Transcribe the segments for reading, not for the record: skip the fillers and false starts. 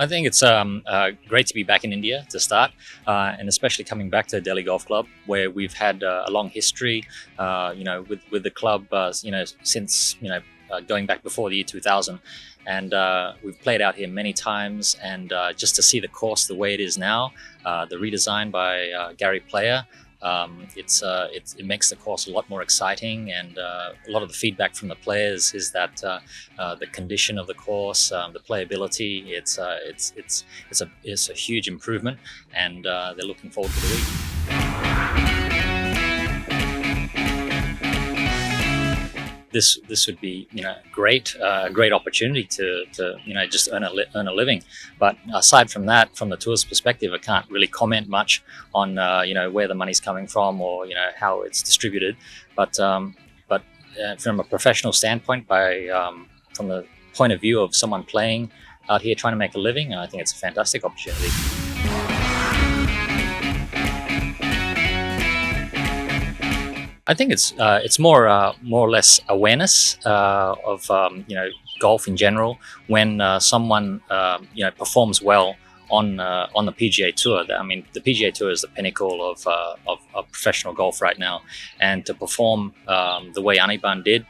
I think it's great to be back in India to start, and especially coming back to Delhi Golf Club, where we've had a long history, with the club, since going back before the year 2000, and we've played out here many times. And just to see the course the way it is now, the redesign by Gary Player. It makes the course a lot more exciting, and a lot of the feedback from the players is that the condition of the course, the playability, it's a huge improvement, and they're looking forward to the week. This would be great opportunity to just earn a living. But aside from that, from the tour's perspective, I can't really comment much on where the money's coming from, or how it's distributed. But from a professional standpoint, from the point of view of someone playing out here trying to make a living, I think it's a fantastic opportunity. I think it's more or less awareness of golf in general. When someone performs well on the PGA Tour, I mean, the PGA Tour is the pinnacle of professional golf right now, and to perform the way Anirban did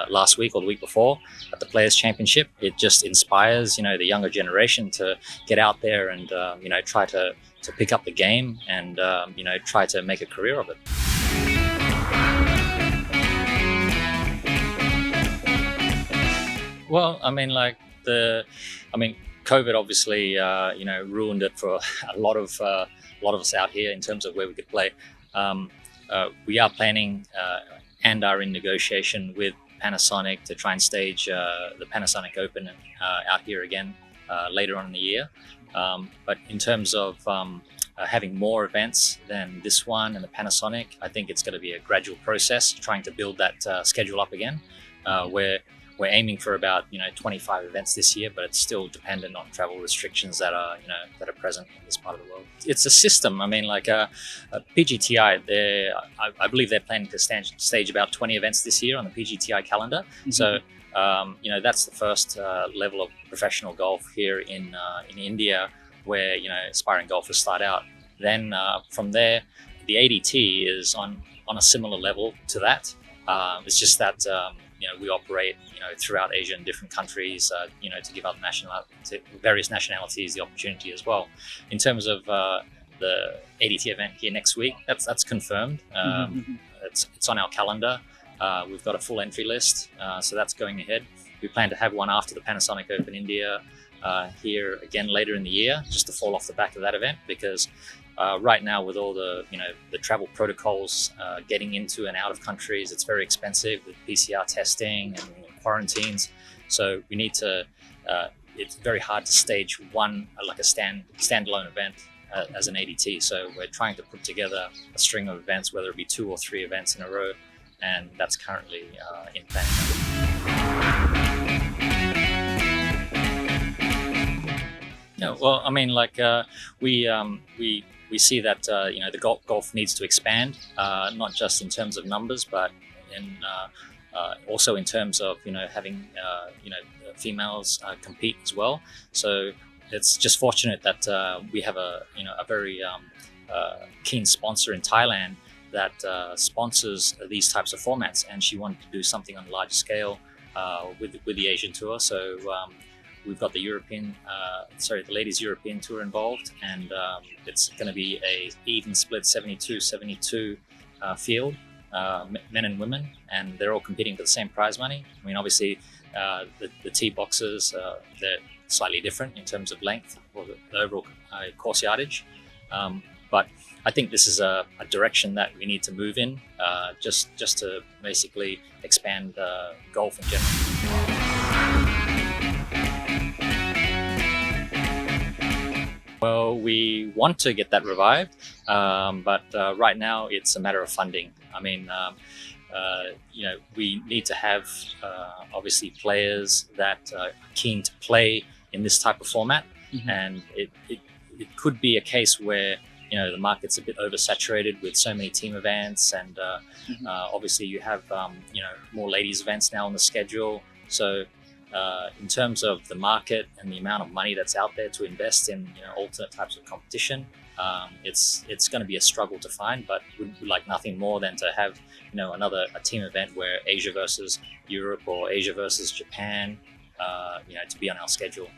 last week or the week before at the Players Championship, it just inspires the younger generation to get out there and try to pick up the game and try to make a career of it. Well, COVID obviously, ruined it for a lot of us out here in terms of where we could play. We are planning and are in negotiation with Panasonic to try and stage the Panasonic Open out here again later on in the year. But in terms of having more events than this one and the Panasonic, I think it's going to be a gradual process trying to build that schedule up again, where we're aiming for about 25 events this year, but it's still dependent on travel restrictions that are present in this part of the world. It's a system. I mean, like PGTI, I believe they're planning to stage about 20 events this year on the PGTI calendar. Mm-hmm. So that's the first level of professional golf here in India, where aspiring golfers start out. Then from there, the ADT is on a similar level to that. It's just that we operate throughout Asia in different countries, to give other various nationalities the opportunity as well. In terms of the ADT event here next week, that's confirmed. It's on our calendar. We've got a full entry list, so that's going ahead. We plan to have one after the Panasonic Open India here again later in the year, just to fall off the back of that event, because right now, with all the travel protocols getting into and out of countries, it's very expensive with PCR testing and quarantines. So we need to. It's very hard to stage one like a standalone event as an ADT. So we're trying to put together a string of events, whether it be 2 or 3 events in a row, and that's currently in planning. Yeah, well, I mean, like we see that the golf needs to expand, not just in terms of numbers, but also in terms of having females compete as well. So it's just fortunate that we have a very keen sponsor in Thailand that sponsors these types of formats, and she wanted to do something on a larger scale with the Asian Tour. So we've got the Ladies European Tour involved, and it's going to be a even split 72-72 field, men and women, and they're all competing for the same prize money. I mean, obviously, the tee boxes, they're slightly different in terms of length or the overall course yardage. But I think this is a direction that we need to move in, just to basically expand golf in general. Well, we want to get that revived, but right now it's a matter of funding. I mean, we need to have obviously players that are keen to play in this type of format, mm-hmm. and it could be a case where the market's a bit oversaturated with so many team events, and mm-hmm. Obviously you have more ladies events now on the schedule. So in terms of the market and the amount of money that's out there to invest in alternate types of competition, it's going to be a struggle to find. But we'd like nothing more than to have a team event where Asia versus Europe or Asia versus Japan, to be on our schedule.